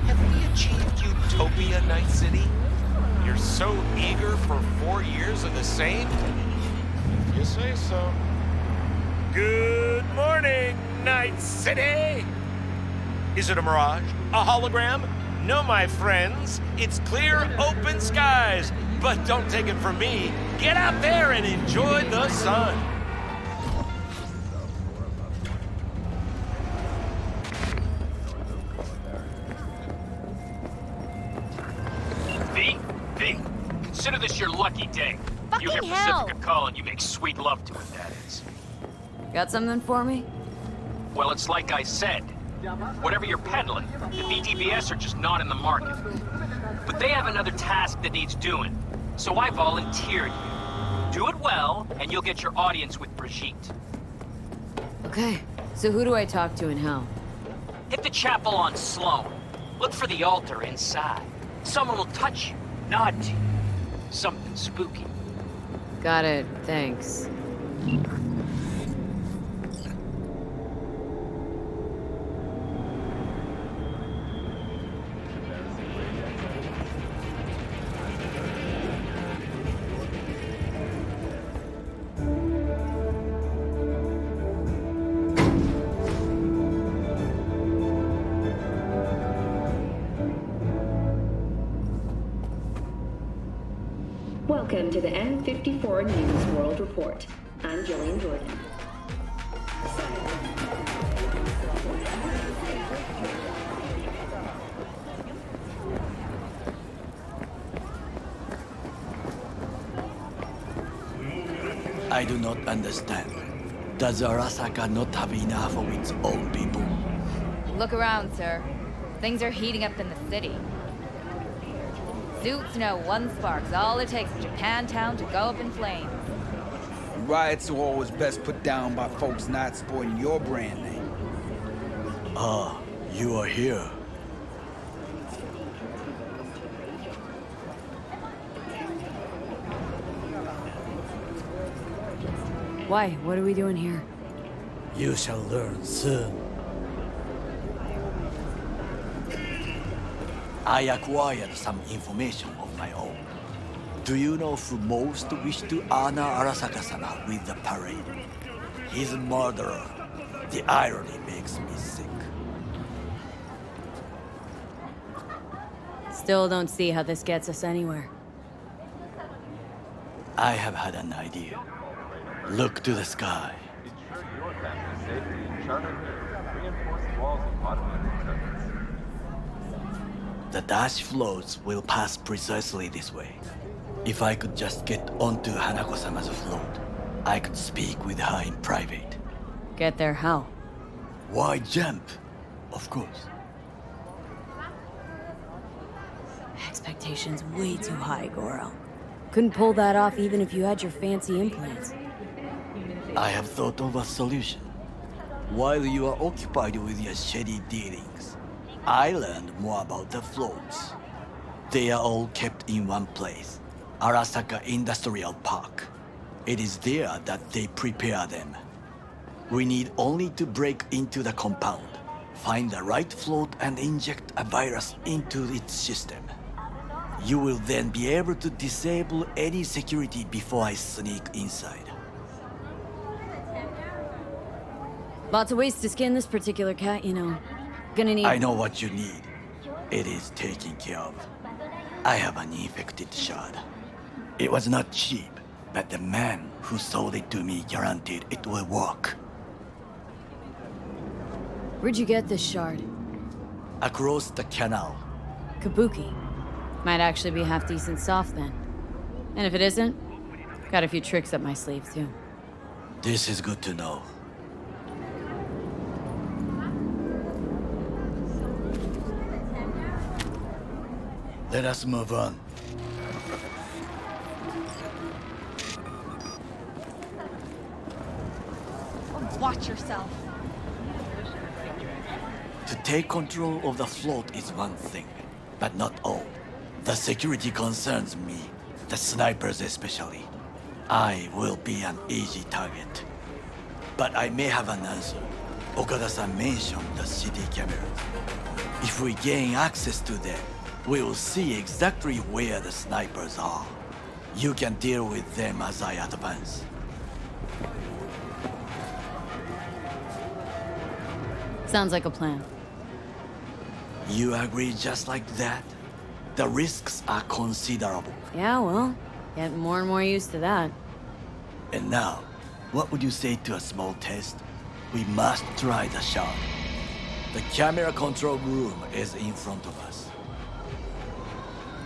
Have we achieved Utopia, Night City? You're so eager for 4 years of the same? If you say so. Good morning, Night City! Is it a mirage? A hologram? No, my friends. It's clear, open skies. But don't take it from me. Get out there and enjoy the sun. V, consider this your lucky day. You hear Pacifica call and you make sweet love to it, that is. Got something for me? Well, it's like I said. Whatever you're peddling, the VTBS are just not in the market. But they have another task that needs doing, so I volunteered you. Do it well, and you'll get your audience with Brigitte. Okay, so who do I talk to and how? Hit the chapel on Sloan. Look for the altar inside. Someone will touch you, nod to you. Something spooky. Got it, thanks. Welcome to the M54 News World Report. I'm Jillian Jordan. I do not understand. Does Arasaka not have enough of its own people? Look around, sir. Things are heating up in the city. Suits know one spark's all it takes for Japantown to go up in flames. Riots are always best put down by folks not supporting your brand name. Ah, you are here. Why? What are we doing here? You shall learn soon. I acquired some information of my own. Do you know who most wish to honor Arasaka-sama with the parade? His murderer. The irony makes me sick. Still don't see how this gets us anywhere. I have had an idea. Look to the sky. Ensure your family's safety in charter reinforced walls of automated defense. The dash floats will pass precisely this way. If I could just get onto Hanako-sama's float, I could speak with her in private. Get there how? Why jump? Of course. Expectations way too high, Goro. Couldn't pull that off even if you had your fancy implants. I have thought of a solution. While you are occupied with your shady dealings, I learned more about the floats. They are all kept in one place, Arasaka Industrial Park. It is there that they prepare them. We need only to break into the compound, find the right float and inject a virus into its system. You will then be able to disable any security before I sneak inside. Lots of ways to skin this particular cat, you know. Gonna need... I know what you need. It is taken care of. I have an infected shard. It was not cheap, but the man who sold it to me guaranteed it will work. Where'd you get this shard? Across the canal. Kabuki. Might actually be half-decent soft then. And if it isn't, got a few tricks up my sleeve too. This is good to know. Let us move on. Watch yourself. To take control of the float is one thing, but not all. The security concerns me, the snipers especially. I will be an easy target. But I may have an answer. Okada-san mentioned the city cameras. If we gain access to them, we will see exactly where the snipers are. You can deal with them as I advance. Sounds like a plan. You agree just like that? The risks are considerable. Yeah, well, getting more and more used to that. And now, what would you say to a small test? We must try the shot. The camera control room is in front of us.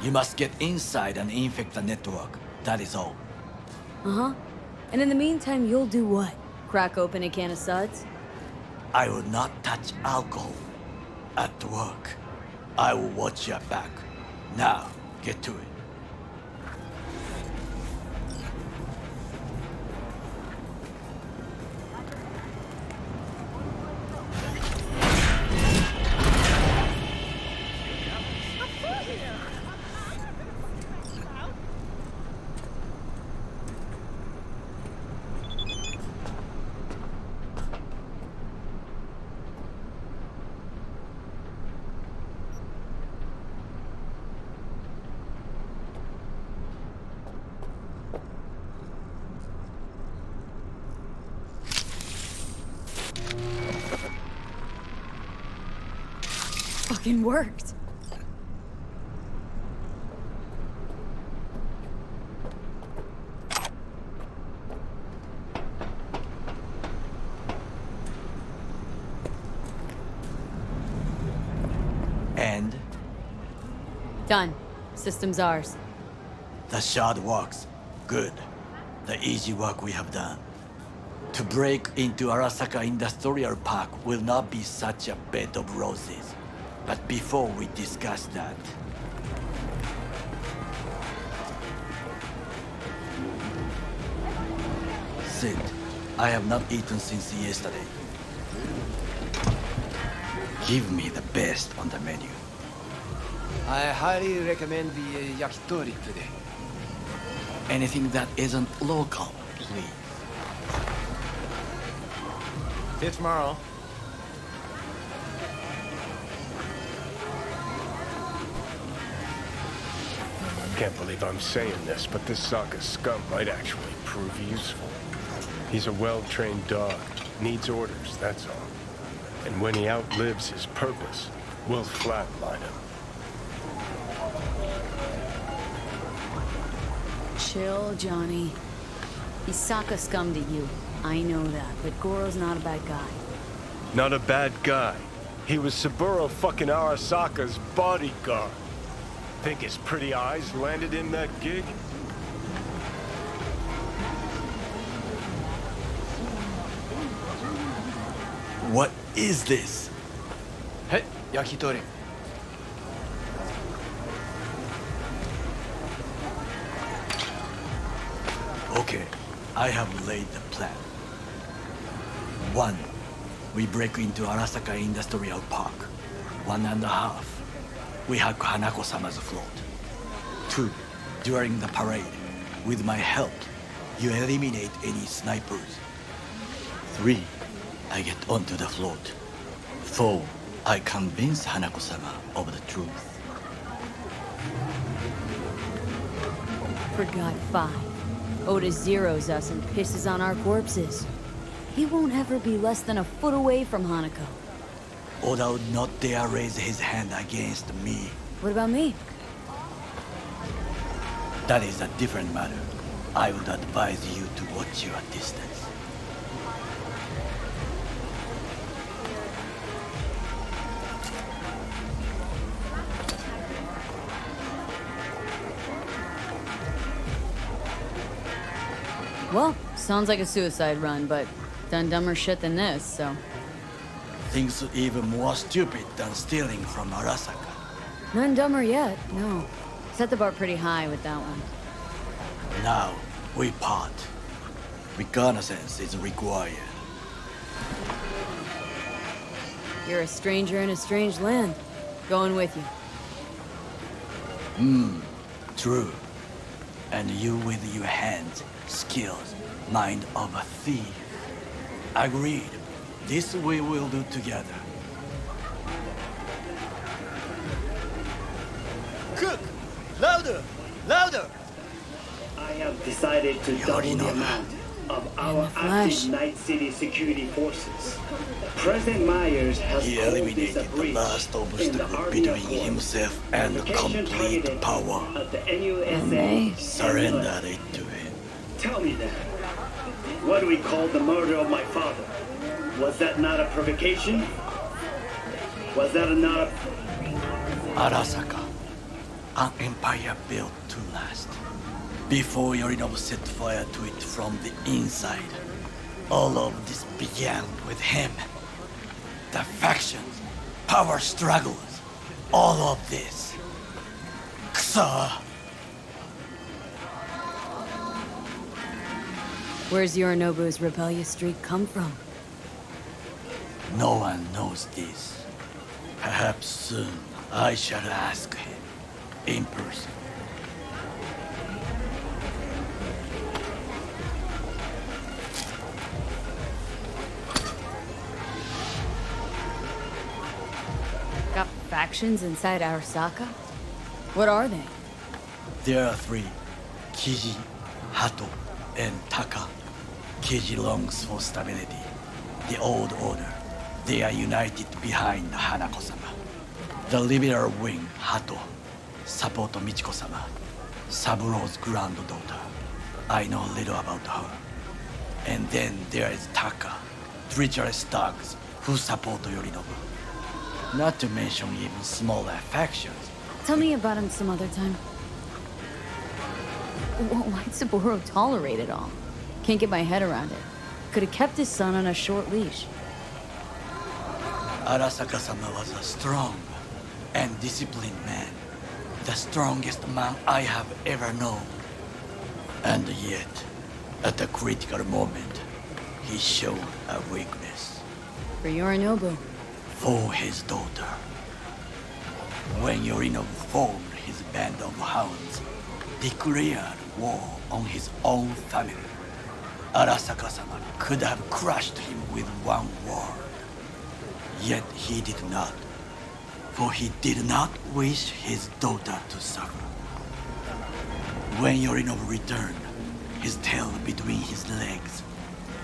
You must get inside and infect the network. That is all. Uh-huh. And in the meantime, you'll do what? Crack open a can of suds? I will not touch alcohol. At work, I will watch your back. Now, get to it. Fucking worked. And Done. System's ours. the shot works. Good. The easy work we have done. To break into Arasaka Industrial Park will not be such a bed of roses. But before we discuss that... Sid, I have not eaten since yesterday. Give me the best on the menu. I highly recommend the yakitori today. Anything that isn't local, please. See you tomorrow. Can't believe I'm saying this, but this Sokka scum might actually prove useful. He's a well-trained dog. Needs orders, that's all. And when he outlives his purpose, we'll flatline him. Chill, Johnny. He's Sokka scum to you. I know that, but Goro's not a bad guy. Not a bad guy. He was Saburo fucking Arasaka's bodyguard. Think his pretty eyes landed in that gig? What is this? Hey, yakitori. Okay, I have laid the plan. 1. We break into Arasaka Industrial Park. 1.5. We hack Hanako-sama's float. 2. During the parade, with my help, you eliminate any snipers. 3. I get onto the float. 4. I convince Hanako-sama of the truth. Forgot 5. Oda zeroes us and pisses on our corpses. He won't ever be less than a foot away from Hanako. Oda would not dare raise his hand against me. What about me? That is a different matter. I would advise you to watch your distance. Well, sounds like a suicide run, but done dumber shit than this, so... Things even more stupid than stealing from Arasaka. None dumber yet, no. Set the bar pretty high with that one. Now, we part. Reconnaissance is required. You're a stranger in a strange land. Going with you. True. And you with your hands, skills, mind of a thief. Agreed. This we will do together. Cook! Louder! Louder! I have decided to double the amount of our active Night City security forces. President Myers has He called this a eliminated the breach last in the obstacle Army between Accord. himself and Provocation complete targeted power. at the NUSA And they Surrendered it to him. Tell me then, what do we call the murder of my father? Was that not a provocation? Was that not a... Arasaka, an empire built to last. Before Yorinobu set fire to it from the inside, all of this began with him. The factions, power struggles, all of this. Kusa! Where's Yorinobu's rebellious streak come from? No one knows this. Perhaps soon I shall ask him in person. Got factions inside Arasaka? What are they? There are three: Kiji, Hato, and Taka. Kiji longs for stability. The old order. They are united behind Hanako-sama. The liberal wing, Hato, support Michiko-sama, Saburo's granddaughter. I know little about her. And then there is Taka, treacherous thugs who support Yorinobu. Not to mention even smaller factions. Tell me about him some other time. Why'd Saburo tolerate it all? Can't get my head around it. Could have kept his son on a short leash. Arasaka-sama was a strong and disciplined man. The strongest man I have ever known. And yet, at a critical moment, he showed a weakness. For Yorinobu. For his daughter. When Yorinobu formed his band of hounds, declared war on his own family, Arasaka-sama could have crushed him with one word. Yet he did not, for he did not wish his daughter to suffer. When Yorinobu returned, his tail between his legs,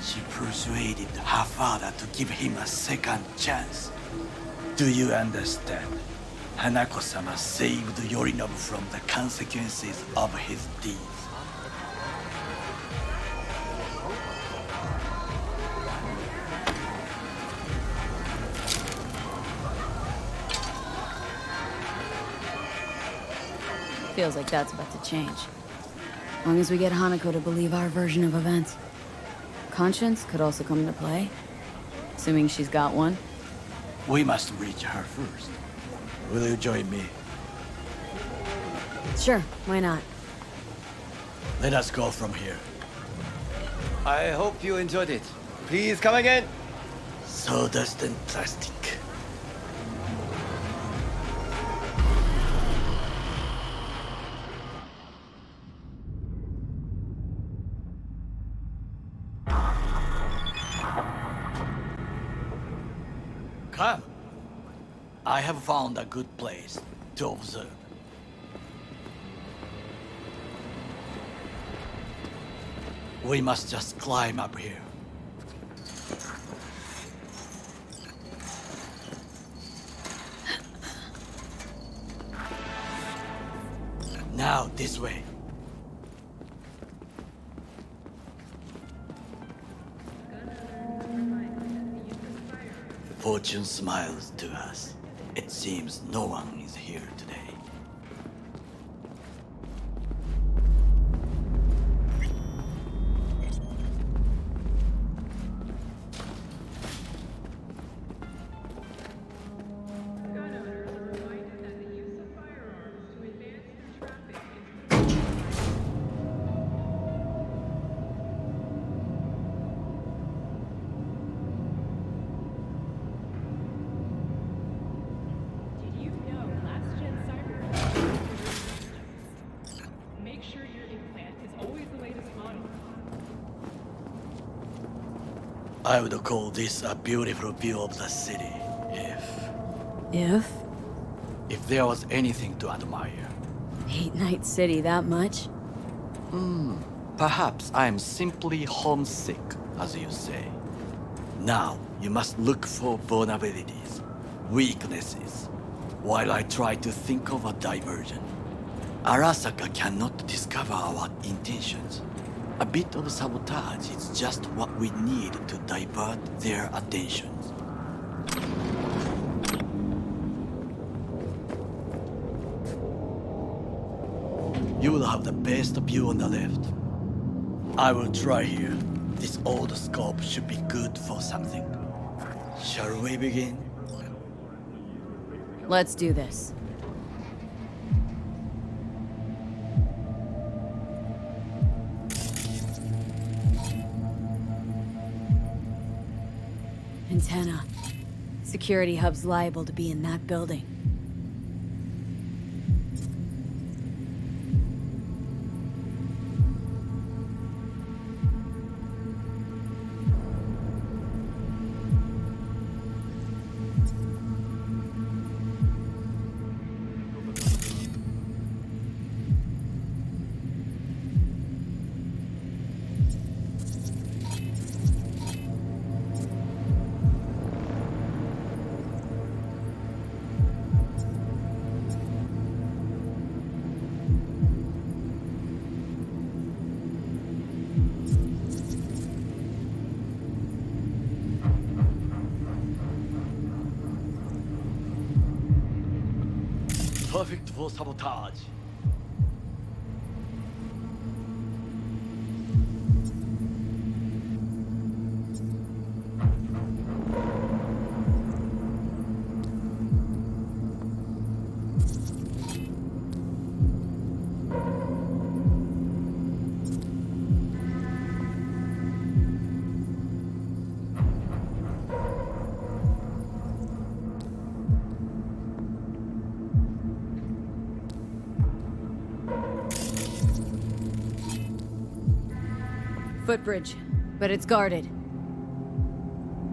she persuaded her father to give him a second chance. Do you understand? Hanako-sama saved Yorinobu from the consequences of his deeds. Feels like that's about to change. As long as we get Hanako to believe our version of events. Conscience could also come into play. Assuming she's got one. We must reach her first. Will you join me? Sure, why not? Let us go from here. I hope you enjoyed it. Please come again. Sawdust and plastic. Come. I have found a good place to observe. We must just climb up here. Now, this way. Fortune smiles to us. It seems no one is here today. I would call this a beautiful view of the city, If? if there was anything to admire. Hate Night City that much? Perhaps I'm simply homesick, as you say. Now, you must look for vulnerabilities, weaknesses, while I try to think of a diversion. Arasaka cannot discover our intentions. A bit of sabotage is just what we need to divert their attentions. You will have the best view on the left. I will try here. This old scope should be good for something. Shall we begin? Let's do this. Antenna. Security hub's liable to be in that building. Perfect for sabotage. Footbridge, but it's guarded.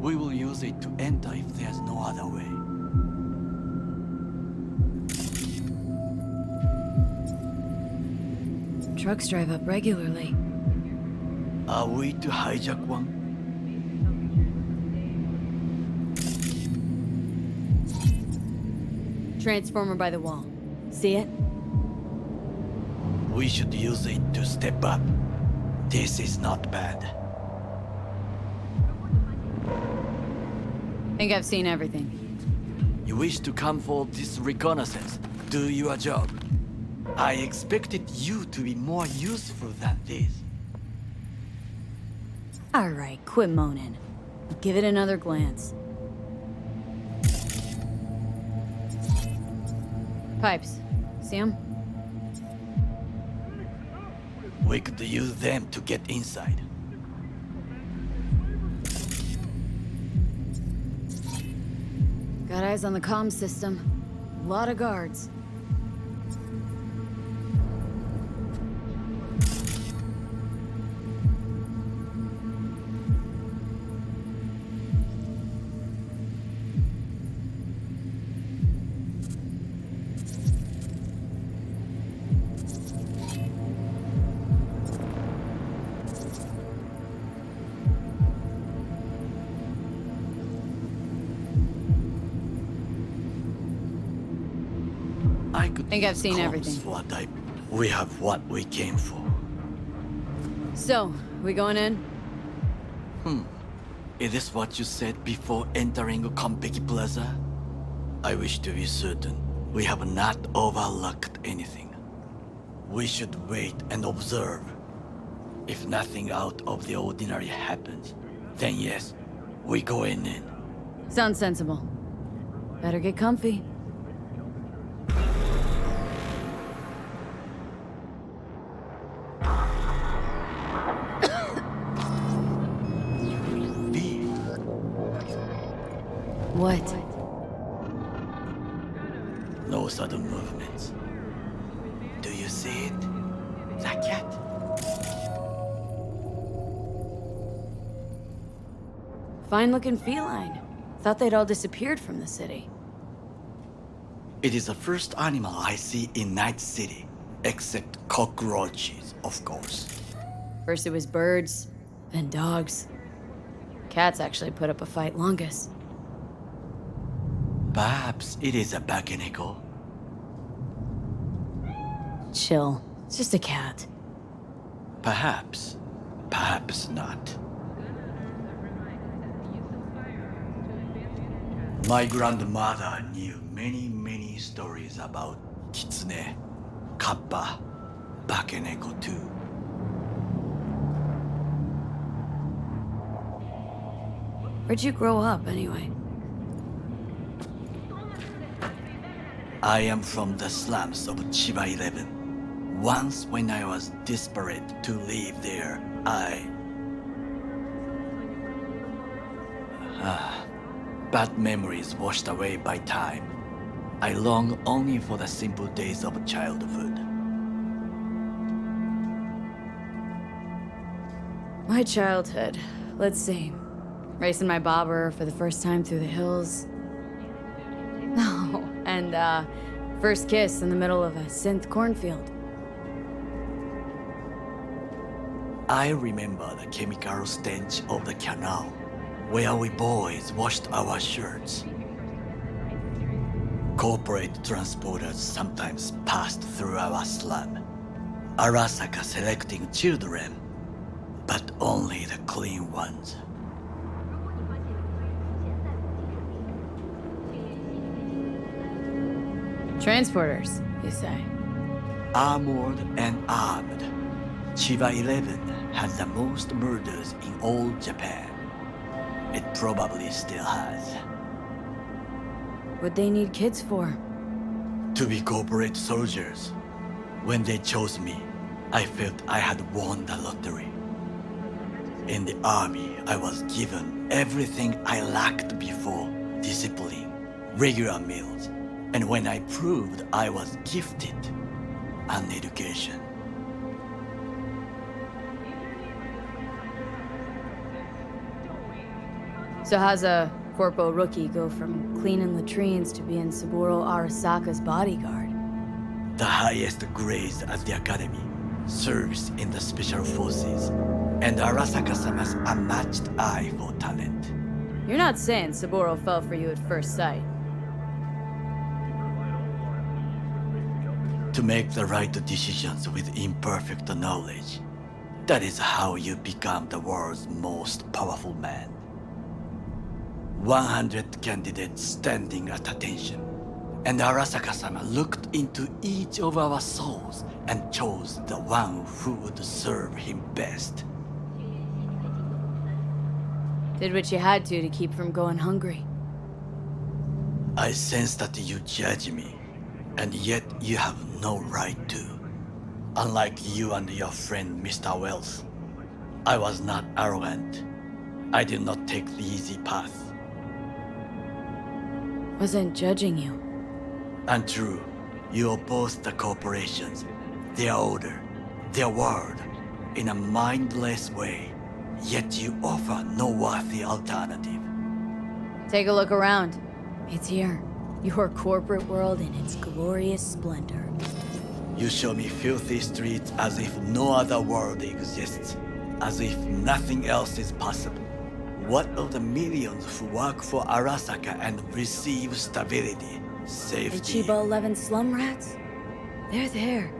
We will use it to enter if there's no other way. Trucks drive up regularly. Are we to hijack one? Transformer by the wall. See it? We should use it to step up. This is not bad. Think I've seen everything. You wish to come for this reconnaissance, do your job. I expected you to be more useful than this. Alright, quit moaning. Give it another glance. Pipes. See 'em? We could use them to get inside. Got eyes on the comm system. A lot of guards. I think I've seen everything. We have what we came for. So, we going in? Is this what you said before entering Konpeki Plaza? I wish to be certain we have not overlooked anything. We should wait and observe. If nothing out of the ordinary happens, then yes, we go in. Sounds sensible. Better get comfy. What? No sudden movements. Do you see it? The cat? Fine-looking feline. Thought they'd all disappeared from the city. It is the first animal I see in Night City, except cockroaches, of course. First it was birds, then dogs. Cats actually put up a fight longest. Perhaps it is a bakeneko. Chill. It's just a cat. Perhaps. Perhaps not. My grandmother knew many stories about kitsune, kappa, bakeneko too. Where'd you grow up, anyway? I am from the slums of Chiba 11. Once when I was desperate to live there, bad memories washed away by time. I long only for the simple days of childhood. My childhood. Let's see. Racing my bobber for the first time through the hills. No, and first kiss in the middle of a synth cornfield. I remember the chemical stench of the canal, where we boys washed our shirts. Corporate transporters sometimes passed through our slum. Arasaka selecting children, but only the clean ones. Transporters, you say? Armored and armed. Chiba 11 had the most murders in all Japan. It probably still has. What they need kids for? To be corporate soldiers. When they chose me, I felt I had won the lottery. In the army, I was given everything I lacked before: discipline, regular meals, and when I proved I was gifted, an education. So how's a corpo rookie go from cleaning latrines to being Saburo Arasaka's bodyguard? The highest grades at the academy, service in the special forces, and Arasaka-sama's unmatched eye for talent. You're not saying Saburo fell for you at first sight. To make the right decisions with imperfect knowledge, that is how you become the world's most powerful man. 100 candidates standing at attention, and Arasaka-sama looked into each of our souls and chose the one who would serve him best. Did what you had to keep from going hungry. I sense that you judge me, and yet you have no right to. Unlike you and your friend Mr. Wells, I was not arrogant. I did not take the easy path. Wasn't judging you. Untrue. You oppose the corporations, their order, their word, in a mindless way, yet you offer no worthy alternative. Take a look around. It's here. Your corporate world in its glorious splendor. You show me filthy streets as if no other world exists, as if nothing else is possible. What of the millions who work for Arasaka and receive stability, safety? The Chiba 11 slum rats? They're there.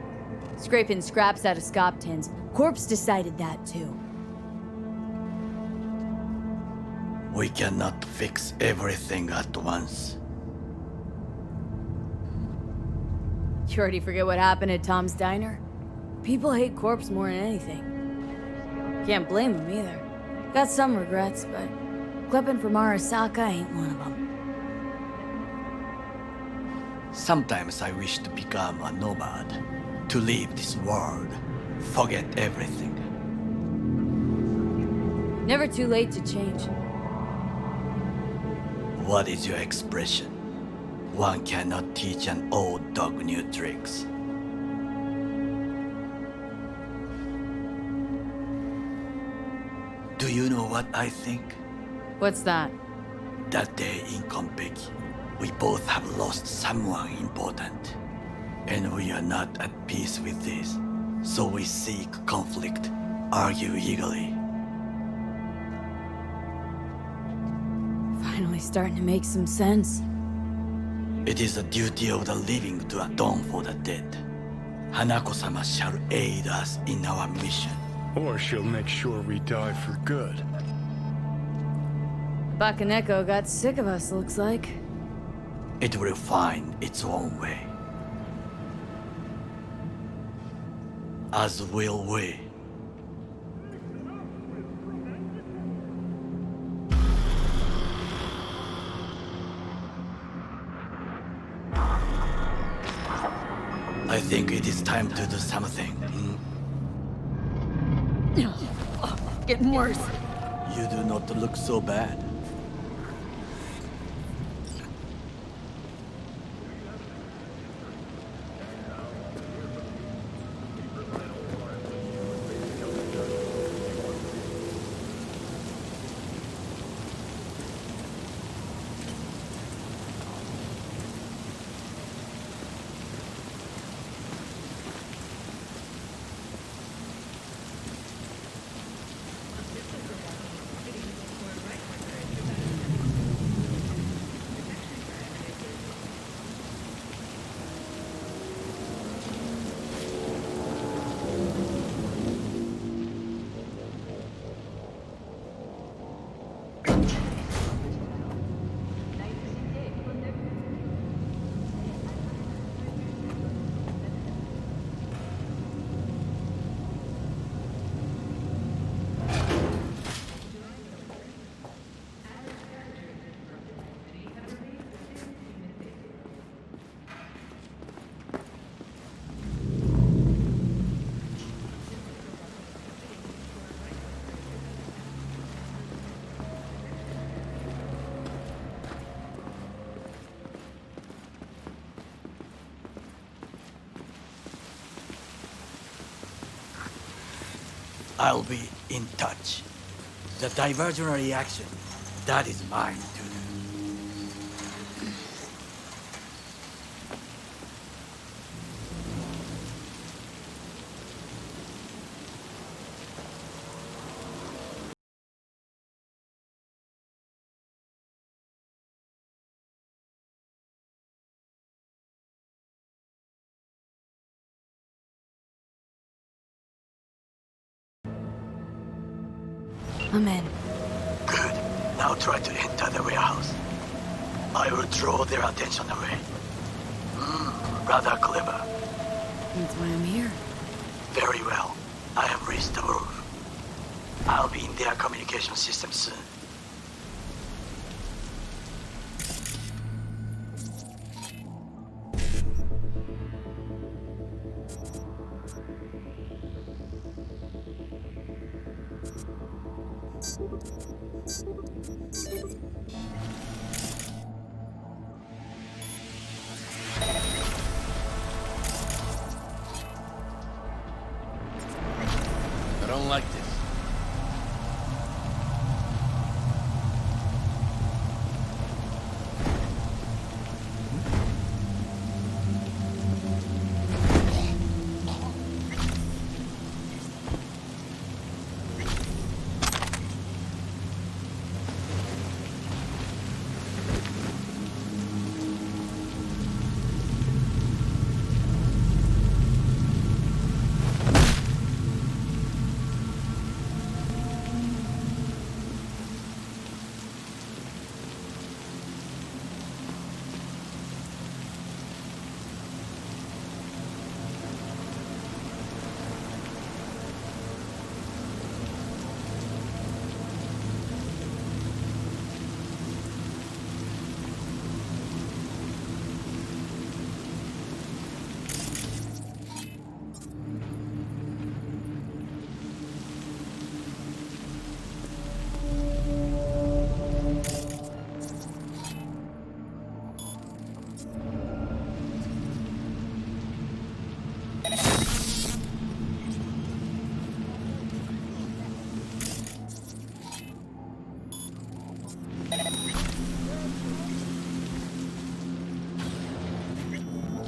Scraping scraps out of scop tins. Corpse decided that too. We cannot fix everything at once. You already forget what happened at Tom's Diner? People hate Corpse more than anything. Can't blame them either. Got some regrets, but clipping from Arasaka ain't one of them. Sometimes I wish to become a nomad, to leave this world, forget everything. Never too late to change. What is your expression? One cannot teach an old dog new tricks. Do you know what I think? What's that? That day in Konpeki, we both have lost someone important. And we are not at peace with this. So we seek conflict, argue eagerly. Finally starting to make some sense. It is the duty of the living to atone for the dead. Hanako-sama shall aid us in our mission. Or she'll make sure we die for good. Bakaneko got sick of us, looks like. It will find its own way. As will we. I think it is time to do something. Getting worse. You do not look so bad. I'll be in touch. The diversionary action, that is mine to do. I'm in. Good. Now try to enter the warehouse. I will draw their attention away. Rather clever. That's why I'm here. Very well. I have reached the roof. I'll be in their communication system soon. I don't like this.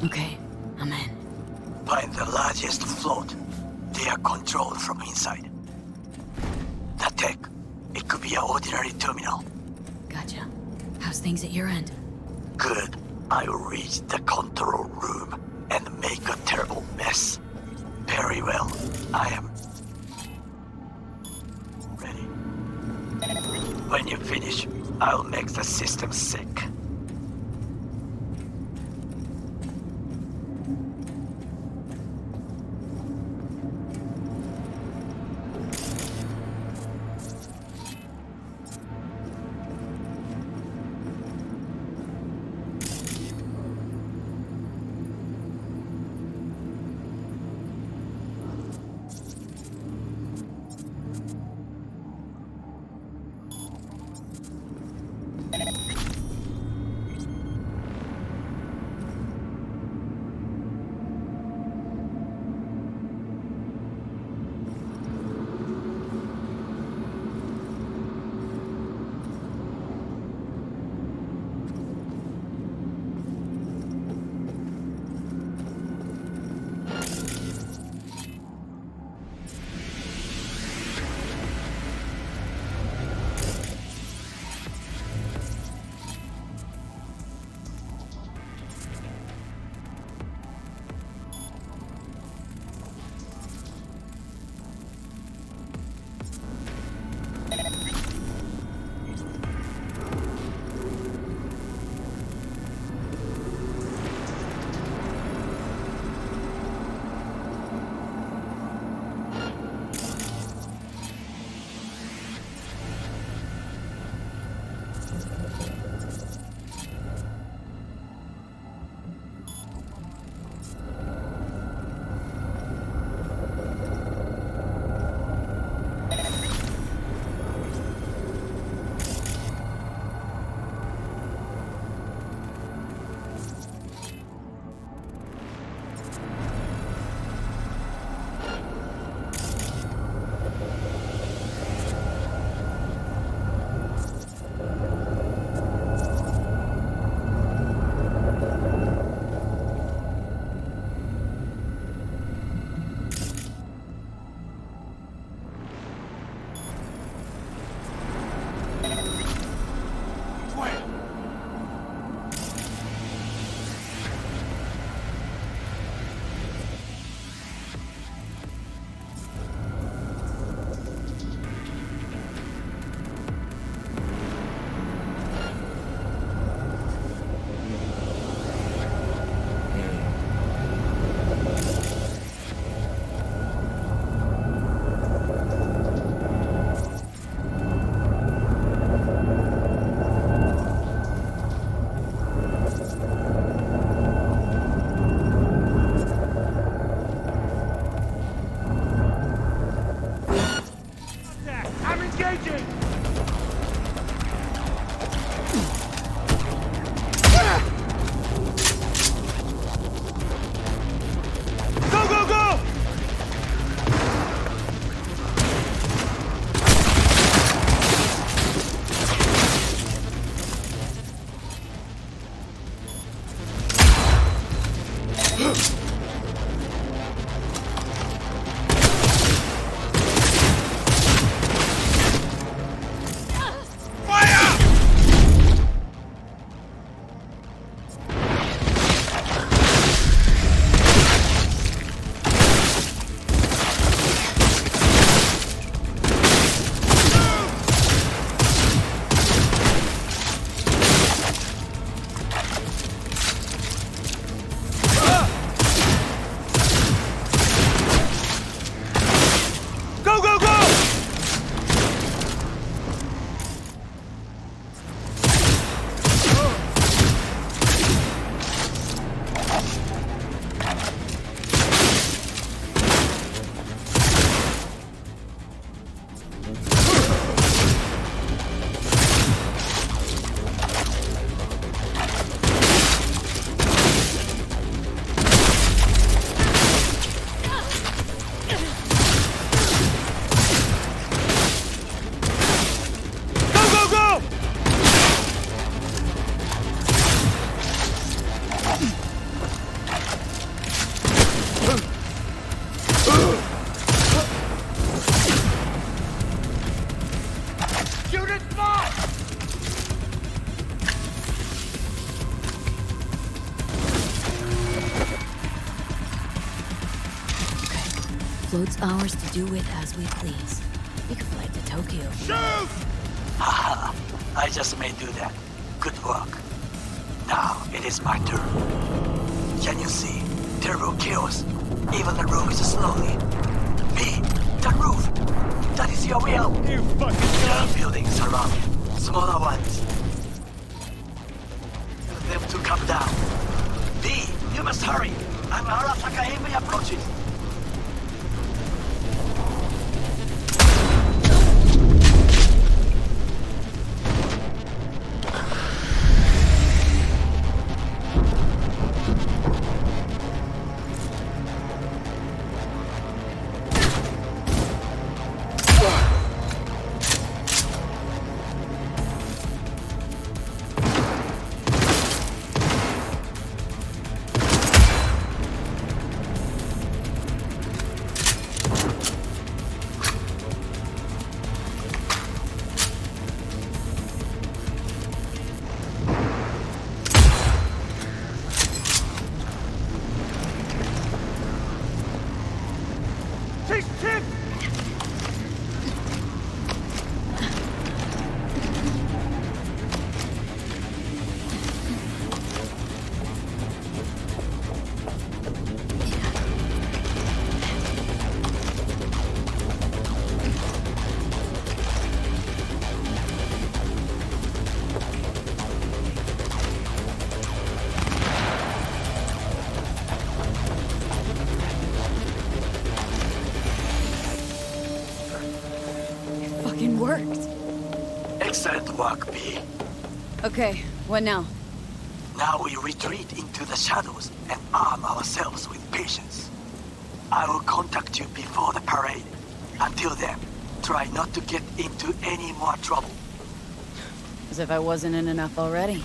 Okay, I'm in. Find the largest float. They are controlled from inside. The tech. It could be an ordinary terminal. Gotcha. How's things at your end? Good. I will reach the control room and make a terrible mess. Very well. I am ready. When you finish, I'll make the system sick. float's ours to do with as we please. We could fly to Tokyo. Shoot! Haha, I just may do that. Good work. Now it is my turn. Can you see? Turbo kills. Even the roof is slowly. Me, the roof. That is your will. You fucking There are dumb! buildings around it. Smaller ones. Them to come down. B, you must hurry. I'm Arasaka Amy approaches. Fucking worked. Excellent work, B. Okay, what now? Now we retreat into the shadows and arm ourselves with patience. I will contact you before the parade. Until then, try not to get into any more trouble. As if I wasn't in enough already.